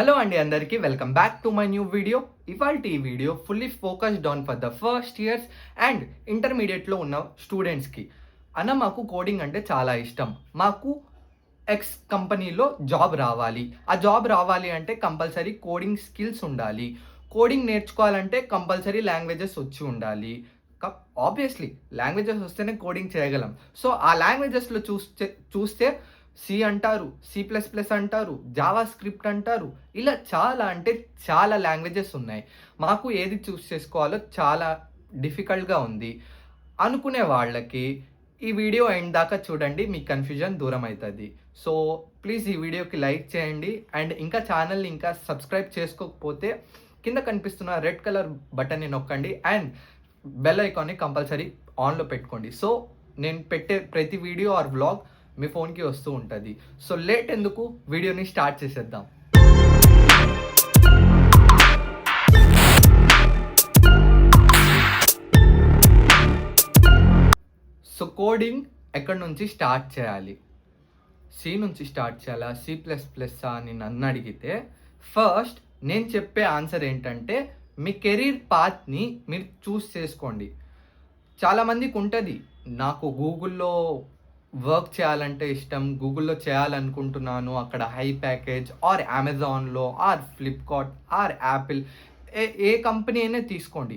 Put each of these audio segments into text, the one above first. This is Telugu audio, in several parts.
హలో అండి అందరికీ welcome back to my new video. ఇవాల్టి ఈ video fully focused on for the first years and ఇంటర్మీడియట్లో ఉన్న స్టూడెంట్స్కి. మాకు కోడింగ్ అంటే చాలా ఇష్టం. మాకు ఎక్స్ కంపెనీలో జాబ్ రావాలి. ఆ జాబ్ రావాలి అంటే కంపల్సరీ కోడింగ్ స్కిల్స్ ఉండాలి. కోడింగ్ నేర్చుకోవాలంటే కంపల్సరీ లాంగ్వేజెస్ వచ్చి ఉండాలి. ఆబ్వియస్లీ లాంగ్వేజెస్ వస్తేనే కోడింగ్ చేయగలం. సో ఆ లాంగ్వేజెస్లో చూస్తే సి అంటారు, C++ అంటారు, జావా స్క్రిప్ట్ అంటారు. ఇలా చాలా అంటే చాలా లాంగ్వేజెస్ ఉన్నాయి. మాకు ఏది చూస్ చేసుకోవాలో చాలా డిఫికల్ట్‌గా ఉంది అనుకునే వాళ్ళకి ఈ వీడియో ఎండ్ దాకా చూడండి. మీ కన్‌ఫ్యూజన్ దూరం అయితది. సో ప్లీజ్ ఈ వీడియోకి లైక్ చేయండి. అండ్ ఇంకా ఛానల్‌ని ఇంకా సబ్స్క్రైబ్ చేసుకోకపోతే కింద కనిపిస్తున్న రెడ్ కలర్ బటన్‌ని నొక్కండి అండ్ బెల్ ఐకాన్ని కంపల్సరీ ఆన్‌లో పెట్టుకోండి. సో నేను పెట్టే ప్రతి వీడియో ఆర్ వ్లాగ్ మీ ఫోన్కి వస్తూ ఉంటుంది. సో లేట్ ఎందుకు, వీడియోని స్టార్ట్ చేసేద్దాం. సో కోడింగ్ ఎక్కడి నుంచి స్టార్ట్ చేయాలి? సి నుంచి స్టార్ట్ చేయాలా, C++ అని నన్ను అడిగితే ఫస్ట్ నేను చెప్పే ఆన్సర్ ఏంటంటే మీ కెరీర్ పాత్ని మీరు చూస్ చేసుకోండి. చాలామందికి ఉంటుంది నాకు గూగుల్లో వర్క్ చేయాలంటే ఇష్టం, గూగుల్లో చేయాలనుకుంటున్నాను, అక్కడ హై ప్యాకేజ్ ఆర్ అమెజాన్లో ఆర్ ఫ్లిప్కార్ట్ ఆర్ యాపిల్ ఏ కంపెనీ అయినా తీసుకోండి,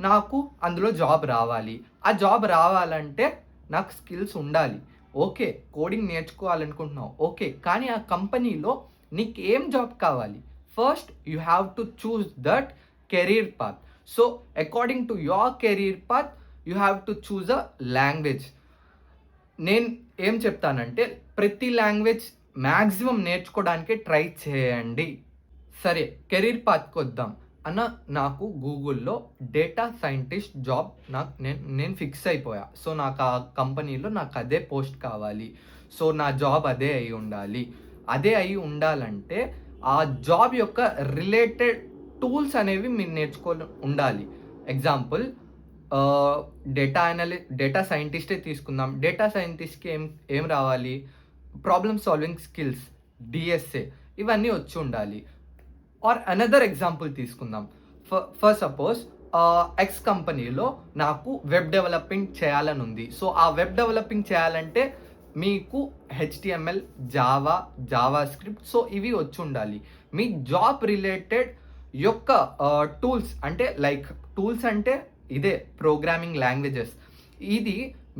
నాకు అందులో జాబ్ రావాలి. ఆ జాబ్ రావాలంటే నాకు స్కిల్స్ ఉండాలి. ఓకే, కోడింగ్ నేర్చుకోవాలనుకుంటున్నావు, ఓకే, కానీ ఆ కంపెనీలో నీకు ఏం జాబ్ కావాలి? First you have to choose that career path. So according to your career path you have to choose a language. నేను ఏం చెప్తానంటే ప్రతి లాంగ్వేజ్ మ్యాక్సిమం నేర్చుకోవడానికి ట్రై చేయండి. సరే, కెరీర్ పాత్కి వద్దాం. నాకు గూగుల్లో డేటా సైంటిస్ట్ జాబ్ నేను ఫిక్స్ అయిపోయా. సో నాకు ఆ కంపెనీలో నాకు అదే పోస్ట్ కావాలి. సో నా జాబ్ అదే అయి ఉండాలి. అదే అయి ఉండాలంటే ఆ జాబ్ యొక్క రిలేటెడ్ టూల్స్ అనేవి మీరు ఉండాలి. ఎగ్జాంపుల్, డేటా సైంటిస్టే తీసుకుందాం. డేటా సైంటిస్ట్కి ఏం రావాలి? ప్రాబ్లమ్ సాల్వింగ్ స్కిల్స్, డిఎస్ఏ, ఇవన్నీ వచ్చి ఉండాలి. ఆర్ అనదర్ ఎగ్జాంపుల్ తీసుకుందాం. ఫర్ సపోజ్ ఎక్స్ కంపెనీలో నాకు వెబ్ డెవలపింగ్ చేయాలని ఉంది. సో ఆ వెబ్ డెవలపింగ్ చేయాలంటే మీకు HTML, జావా స్క్రిప్ట్, సో ఇవి వచ్చి ఉండాలి. మీ జాబ్ రిలేటెడ్ యొక్క టూల్స్ అంటే లైక్ టూల్స్ అంటే ఇదే ప్రోగ్రామింగ్ లాంగ్వేజెస్. ఇది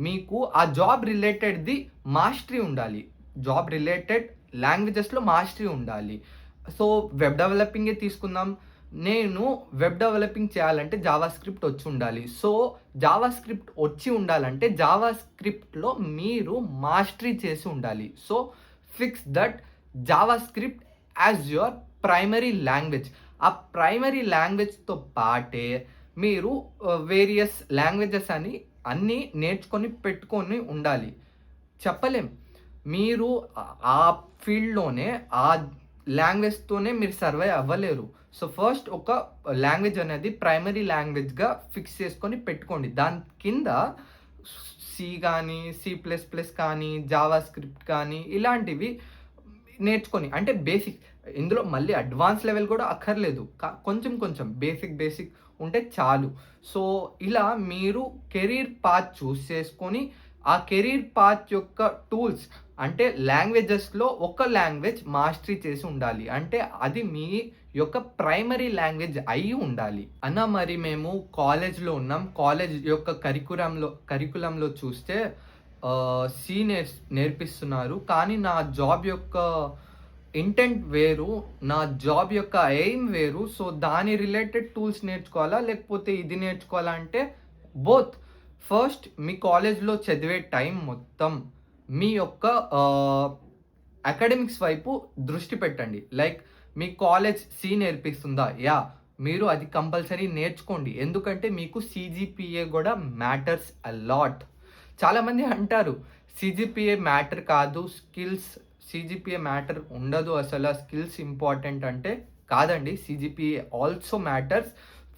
మీకు ఆ జాబ్ రిలేటెడ్ది మాస్టరీ ఉండాలి. జాబ్ రిలేటెడ్ లాంగ్వేజెస్లో మాస్టరీ ఉండాలి. సో వెబ్ డెవలపింగే తీసుకుందాం. నేను వెబ్ డెవలపింగ్ చేయాలంటే జావా స్క్రిప్ట్ వచ్చి ఉండాలి. సో జావా స్క్రిప్ట్ వచ్చి ఉండాలంటే జావా స్క్రిప్ట్లో మీరు మాస్టరీ చేసి ఉండాలి. So fix that Java script as your primary language. ఆ ప్రైమరీ లాంగ్వేజ్తో పాటే మీరు వేరియస్ లాంగ్వేజెస్ అని అన్నీ నేర్చుకొని పెట్టుకొని ఉండాలి. చెప్పలేం, మీరు ఆ ఫీల్డ్లోనే ఆ లాంగ్వేజ్తోనే మీరు సర్వే అవ్వలేరు. సో ఫస్ట్ ఒక లాంగ్వేజ్ అనేది ప్రైమరీ లాంగ్వేజ్గా ఫిక్స్ చేసుకొని పెట్టుకోండి. దాని కింద సి కానీ, C++ కానీ, జావా స్క్రిప్ట్ కానీ ఇలాంటివి నేర్చుకొని, అంటే బేసిక్, ఇందులో మళ్ళీ అడ్వాన్స్ లెవెల్ కూడా అక్కర్లేదు, కొంచెం బేసిక్ ఉంటే చాలు. సో ఇలా మీరు కెరీర్ పాత్ చూస్ చేసుకొని ఆ కెరీర్ పాత్ యొక్క టూల్స్ అంటే లాంగ్వేజెస్లో ఒక లాంగ్వేజ్ మాస్టరీ చేసి ఉండాలి. అంటే అది మీ యొక్క ప్రైమరీ లాంగ్వేజ్ అయి ఉండాలి. మరి మేము కాలేజ్లో ఉన్నాం. కాలేజ్ యొక్క కరికులంలో చూస్తే సి నేర్పిస్తున్నారు, కానీ నా జాబ్ యొక్క ఇంటెంట్ వేరు, నా జాబ్ యొక్క ఎయిమ్ వేరు. సో దాని రిలేటెడ్ టూల్స్ నేర్చుకోవాలా లేకపోతే ఇది నేర్చుకోవాలా అంటే బోత్. ఫస్ట్ మీ కాలేజ్లో చదివే టైం మొత్తం మీ యొక్క అకాడమిక్స్ వైపు దృష్టి పెట్టండి. లైక్ మీ కాలేజ్ సి నేర్పిస్తుందా? మీరు అది కంపల్సరీ నేర్చుకోండి. ఎందుకంటే మీకు CGPA కూడా మ్యాటర్స్ అ లాట్. చాలామంది అంటారు CGPA మ్యాటర్ కాదు, CGPA మ్యాటర్ ఉండదు, అసలు స్కిల్స్ ఇంపార్టెంట్ అంటే కాదండి. CGPA also matters.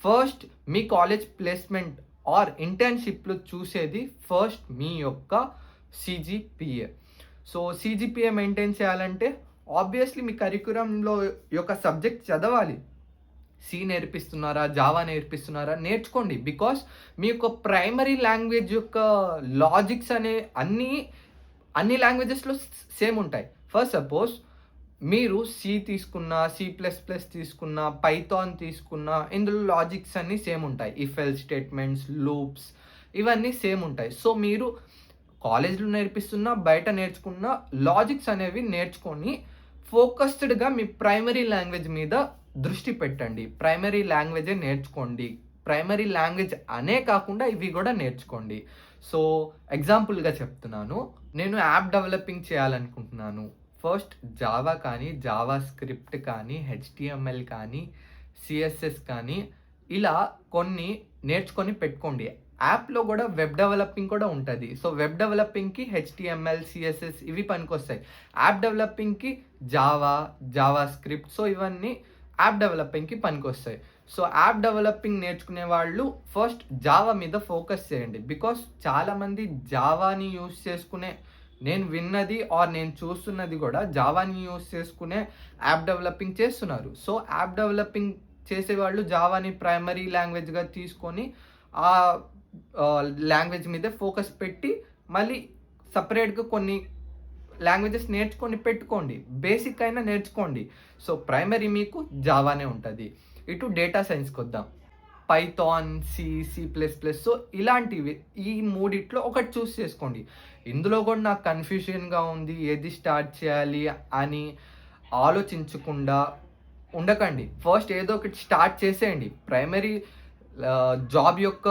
ఫస్ట్ మీ కాలేజ్ ప్లేస్మెంట్ ఆర్ ఇంటర్న్షిప్లో చూసేది ఫస్ట్ మీ యొక్క CGPA. సో CGPA మెయింటైన్ చేయాలంటే ఆబ్వియస్లీ మీ కరిక్యులంలో యొక్క సబ్జెక్ట్ చదవాలి. సి నేర్పిస్తున్నారా, జావా నేర్పిస్తున్నారా, నేర్చుకోండి. బికాస్ మీ యొక్క ప్రైమరీ లాంగ్వేజ్ యొక్క లాజిక్స్ అనే అన్ని లాంగ్వేజెస్‌లో సేమ్ ఉంటాయి. ఫర్ సపోజ్ మీరు సి తీసుకున్నా, సి ప్లస్ ప్లస్ తీసుకున్నా, పైథాన్ తీసుకున్నా, ఇందులో లాజిక్స్ అన్నీ సేమ్ ఉంటాయి. ఇఫ్ ఎల్స్ స్టేట్మెంట్స్, లూప్స్ ఇవన్నీ సేమ్ ఉంటాయి. సో మీరు కాలేజ్‌లో నేర్పిస్తున్నా, బయట నేర్చుకున్న లాజిక్స్ అనేవి నేర్చుకొని ఫోకస్డ్‌గా మీ ప్రైమరీ లాంగ్వేజ్ మీద దృష్టి పెట్టండి. ప్రైమరీ లాంగ్వేజే నేర్చుకోండి. ప్రైమరీ లాంగ్వేజ్ అనే కాకుండా ఇవి కూడా నేర్చుకోండి. సో ఎగ్జాంపుల్‌గా చెప్తున్నాను. నేను యాప్ డెవలపింగ్ చేయాలనుకుంటున్నాను. ఫస్ట్ జావా కానీ, జావా స్క్రిప్ట్ కానీ, హెచ్‌టీఎంఎల్ కానీ, సీఎస్ఎస్ కానీ ఇలా కొన్ని నేర్చుకొని పెట్టుకోండి. యాప్‌లో గూడా వెబ్ డెవలపింగ్ కూడా ఉంటది. సో వెబ్ డెవలపింగ్‌కి హెచ్‌టీఎంఎల్, సీఎస్ఎస్ ఇవి పనికొస్తాయి. యాప్ డెవలపింగ్‌కి జావా, జావా స్క్రిప్ట్ సో ఇవన్నీ యాప్ డెవలపింగ్‌కి పనికొస్తాయి. సో యాప్ డెవలపింగ్ నేర్చుకునే వాళ్ళు ఫస్ట్ జావా మీద ఫోకస్ చేయండి. బికాస్ చాలామంది జావాని యూజ్ చేసుకునే నేను విన్నది ఆర్ నేను చూస్తున్నది కూడా జావాని యూజ్ చేసుకునే యాప్ డెవలపింగ్ చేస్తున్నారు. సో యాప్ డెవలపింగ్ చేసేవాళ్ళు జావాని ప్రైమరీ లాంగ్వేజ్‌గా తీసుకొని ఆ లాంగ్వేజ్ మీద ఫోకస్ పెట్టి మళ్ళీ సెపరేట్‌గా కొన్ని లాంగ్వేజెస్ నేర్చుకొని పెట్టుకోండి. బేసిక్ అయినా నేర్చుకోండి. సో ప్రైమరీ మీకు జావానే ఉంటది. ఇటు డేటా సైన్స్‌కొద్దాం. Python, C, C plus plus so ఇలాంటివి ఈ మూడిట్లో ఒకటి చూస్ చేసుకోండి. ఇందులో కూడా నాకు కన్‌ఫ్యూజన్‌గా ఉంది. ఏది స్టార్ట్ చేయాలి అని ఆలోచించకుండా ఉండకండి. ఫస్ట్ ఏదో ఒకటి స్టార్ట్ చేసేయండి. ప్రైమరీ జాబ్ యొక్క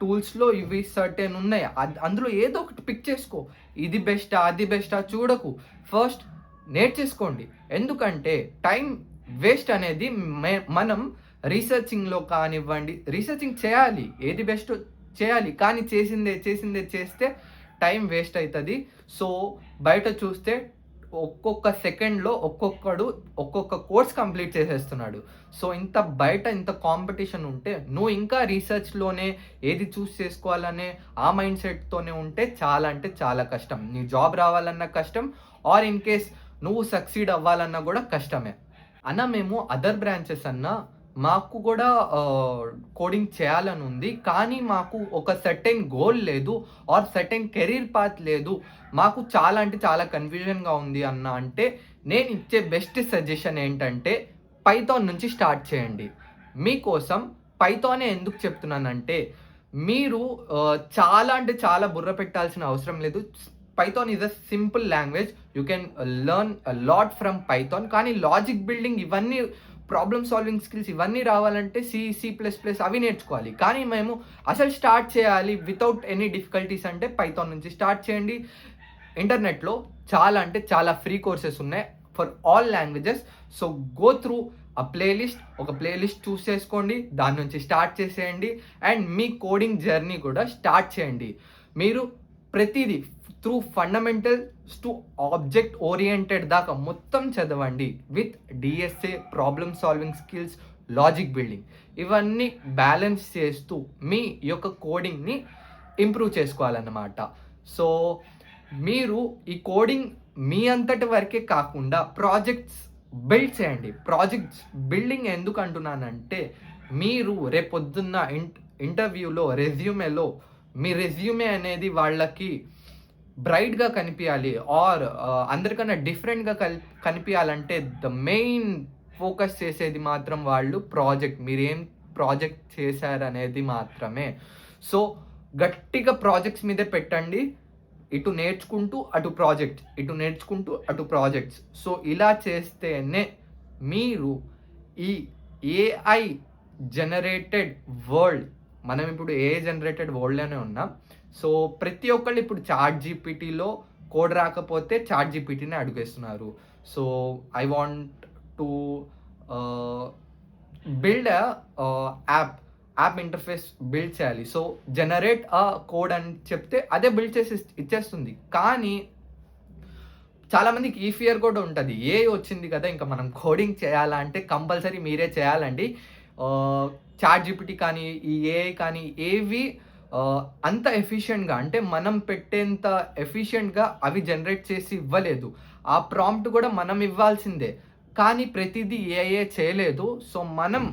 టూల్స్‌లో ఇవి సర్టెన్ ఉన్నాయి. అందులో ఏదో ఒకటి పిక్ చేసుకో. ఇది బెస్టా? అది బెస్టా? చూడకు. ఫస్ట్ నేర్చేసుకోండి. ఎందుకంటే టైం వేస్ట్ అనేది మనం రీసెర్చింగ్‌లో కానివ్వండి, రీసెర్చింగ్ చేయాలి. ఏది బెస్టో చేయాలి. కానీ చేసిందే చేస్తే టైం వేస్ట్ అయితది. సో బయట చూస్తే ఒక్కొక్క సెకండ్‌లో ఒక్కొక్కడు ఒక్కొక్క కోర్స్ కంప్లీట్ చేసేస్తున్నాడు. సో ఇంత కాంపిటీషన్ ఉంటే నువ్వు ఇంకా రీసెర్చ్‌లోనే ఏది చూస్ చేసుకోవాలనే ఆ మైండ్ సెట్‌తోనే ఉంటే చాలా అంటే చాలా కష్టం. నీ జాబ్ రావాలన్నా కష్టం ఆర్ ఇన్ కేస్ నువ్వు సక్సీడ్ అవ్వాలన్నా కూడా కష్టమే. అన్న మేము అదర్ బ్రాంచెస్ అన్న మాకు కూడా కోడింగ్ చేయాలని ఉంది. కానీ మాకు ఒక సర్టెన్ గోల్ లేదు ఆర్ సర్టెన్ కెరీర్ పాత్ లేదు. మాకు చాలా అంటే చాలా కన్‌ఫ్యూజన్‌గా ఉంది అన్న అంటే నేను ఇచ్చే బెస్ట్ సజెషన్ ఏంటంటే పైథాన్ నుంచి స్టార్ట్ చేయండి. మీకోసం పైథానే ఎందుకు చెప్తున్నానంటే మీరు చాలా అంటే చాలా బుర్ర పెట్టాల్సిన అవసరం లేదు. Python is a simple language. You can learn a lot from Python. కానీ లాజిక్ బిల్డింగ్ ఇవన్నీ ప్రాబ్లమ్ సాల్వింగ్ స్కిల్స్ ఇవన్నీ రావాలంటే సి, సి ప్లస్ ప్లస్ అవి నేర్చుకోవాలి. కానీ మేము అసలు స్టార్ట్ చేయాలి వితౌట్ ఎనీ డిఫికల్టీస్ అంటే పైథాన్ నుంచి స్టార్ట్ చేయండి. ఇంటర్నెట్లో చాలా అంటే చాలా ఫ్రీ కోర్సెస్ ఉన్నాయి for all languages. So go through ఒక ప్లేలిస్ట్ చూస్ చేసుకోండి. దాని నుంచి స్టార్ట్ చేసేయండి అండ్ మీ కోడింగ్ జర్నీ కూడా స్టార్ట్ చేయండి. మీరు ప్రతిదీ through fundamentals to object oriented దాకా మొత్తం చదవండి with DSA, problem solving skills, logic building ఇవన్నీ బ్యాలెన్స్ చేస్తూ మీ యొక్క కోడింగ్ని ఇంప్రూవ్ చేసుకోవాలన్నమాట. సో మీరు ఈ కోడింగ్ మీ అంతటి వరకే కాకుండా ప్రాజెక్ట్స్ బిల్డ్ చేయండి. ప్రాజెక్ట్స్ బిల్డింగ్ ఎందుకు అంటున్నానంటే మీరు రేపొద్దున్న ఇంటర్వ్యూలో రెజ్యూమేలో మీ రెజ్యూమే అనేది వాళ్ళకి బ్రైట్‌గా కనిపియాలి ఆర్ అందరికన్నా డిఫరెంట్‌గా కనిపియాలంటే ద మెయిన్ ఫోకస్ చేసేది మాత్రం వాళ్ళు మీరేం ప్రాజెక్ట్ చేశారనేది మాత్రమే. సో గట్టిగా ప్రాజెక్ట్స్ మీదే పెట్టండి. ఇటు నేర్చుకుంటూ అటు ప్రాజెక్ట్స్. సో ఇలా చేస్తేనే మీరు ఈ ఏఐ జనరేటెడ్ వరల్డ్ మనం ఇప్పుడు ఏఐ జనరేటెడ్ వరల్డ్‌లోనే ఉన్నాం. సో ప్రతి ఒక్కళ్ళు ఇప్పుడు చాట్ జీపీటీలో కోడ్ రాకపోతే చాట్ జీపీటీనే అడిగేస్తున్నారు. So I want to build app interface build చేయాలి. సో జనరేట్ కోడ్ అని చెప్తే అదే బిల్డ్ చేసి ఇచ్చేస్తుంది. కానీ చాలామందికి ఈ ఫియర్ కూడా ఉంటుంది. ఏఐ వచ్చింది కదా ఇంకా మనం కోడింగ్ చేయాలా అంటే కంపల్సరీ మీరే చేయాలండి. చాట్ జీపీటీ కానీ ఈ ఏఐ కానీ ఏవి అంత ఎఫిషియెంట్‌గా అంటే మనం పెట్టేంత ఎఫిషియెంట్‌గా అవి జనరేట్ చేసి ఇవ్వలేదు. ఆ ప్రాంప్ట్ కూడా మనం ఇవ్వాల్సిందే. కానీ ప్రతిదీ ఏఐ చేయలేదు. సో, మనం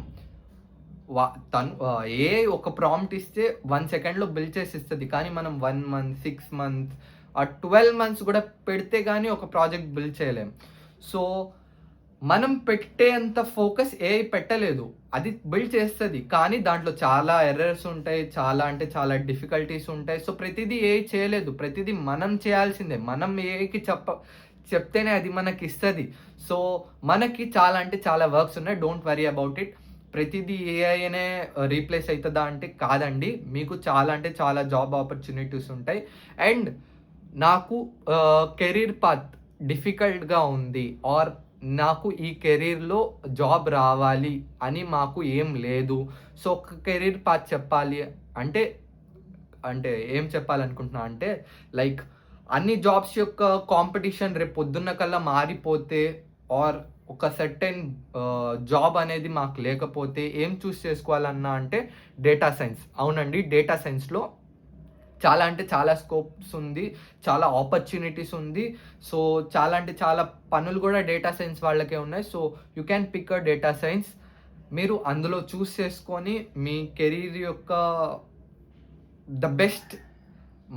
ఏఐ ఒక ప్రాంప్ట్ ఇస్తే 1 సెకండ్‌లో బిల్డ్ చేసి ఇస్తది. కానీ మనం 1 మంత్, 6 మంత్స్ 12 మంత్స్ కూడా పెడితే గాని ఒక ప్రాజెక్ట్ బిల్డ్ చేయలేం. సో, మనం పెట్టేంత ఫోకస్ ఏఐ పెట్టలేదు. అది బిల్డ్ చేస్తది. కానీ దాంట్లో చాలా ఎర్రర్స్ ఉంటాయి. చాలా అంటే చాలా డిఫికల్టీస్ ఉంటాయి. సో, ప్రతిదీ ఏఐ చేయలేదు. ప్రతిదీ మనం చేయాల్సిందే. మనం ఏఐకి చెప్తేనే అది మనకిస్తది. సో, మనకి చాలా అంటే చాలా వర్క్స్ ఉన్నాయి. Don't worry about it. ప్రతిదీ ఏఐనే రీప్లేస్ అయితదా అంటే కాదండి. మీకు చాలా అంటే చాలా జాబ్ ఆపర్చునిటీస్ ఉంటాయి. అండ్ నాకు కెరీర్ పాత్ డిఫికల్ట్‌గా ఉంది. నాకు ఈ కెరీర్‌లో జాబ్ రావాలి అని మాకు ఏం లేదు. సో, ఒక కెరీర్ పాత్ చెప్పాలి అంటే, ఏం చెప్పాలనుకుంటున్నా అంటే, లైక్ అన్ని జాబ్స్ యొక్క కాంపిటీషన్ రేపు పొద్దున్న కల్లా మారిపోతే ఒక సర్టెన్ జాబ్ అనేది మాకు లేకపోతే ఏం చూస్ చేసుకోవాలన్నా అంటే డేటా సైన్స్. అవునండి. డేటా సైన్స్‌లో చాలా అంటే చాలా స్కోప్స్ ఉంది. చాలా ఆపర్చునిటీస్ ఉంది. సో, చాలా అంటే చాలా పనులు గూడా డేటా సైన్స్ వాళ్ళకే ఉన్నాయి. So, you can pick data science. మీరు అందులో చూస్ చేసుకొని మీ కెరీర్ యొక్క బెస్ట్,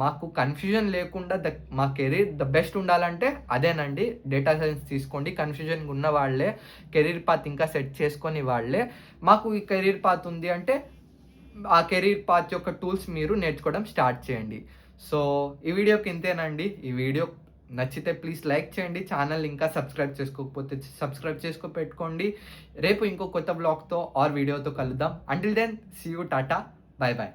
మాకు కన్‌ఫ్యూజన్ లేకుండా మా కెరీర్ బెస్ట్ ఉండాలంటే అదేనండి. డేటా సైన్స్ తీసుకోండి. కన్‌ఫ్యూజన్‌గా ఉన్న వాళ్ళే, కెరీర్ పాత్ ఇంకా సెట్ చేసుకొని వాళ్ళే, మాకు ఈ కెరీర్ పాత్ ఉంది అంటే ఆ కెరీర్ పాత్ యొక్క టూల్స్ మీరు నేర్చుకోవడం స్టార్ట్ చేయండి. సో, ఈ వీడియోకి ఇంతేనండి. ఈ వీడియో నచ్చితే ప్లీజ్ లైక్ చేయండి. ఛానల్ ఇంకా సబ్స్క్రైబ్ చేసుకోకపోతే సబ్స్క్రైబ్ పెట్టుకోండి. రేపు ఇంకో కొత్త వ్లాగ్‌తో వీడియోతో కలుద్దాం. Until then see you. Tata. Bye by.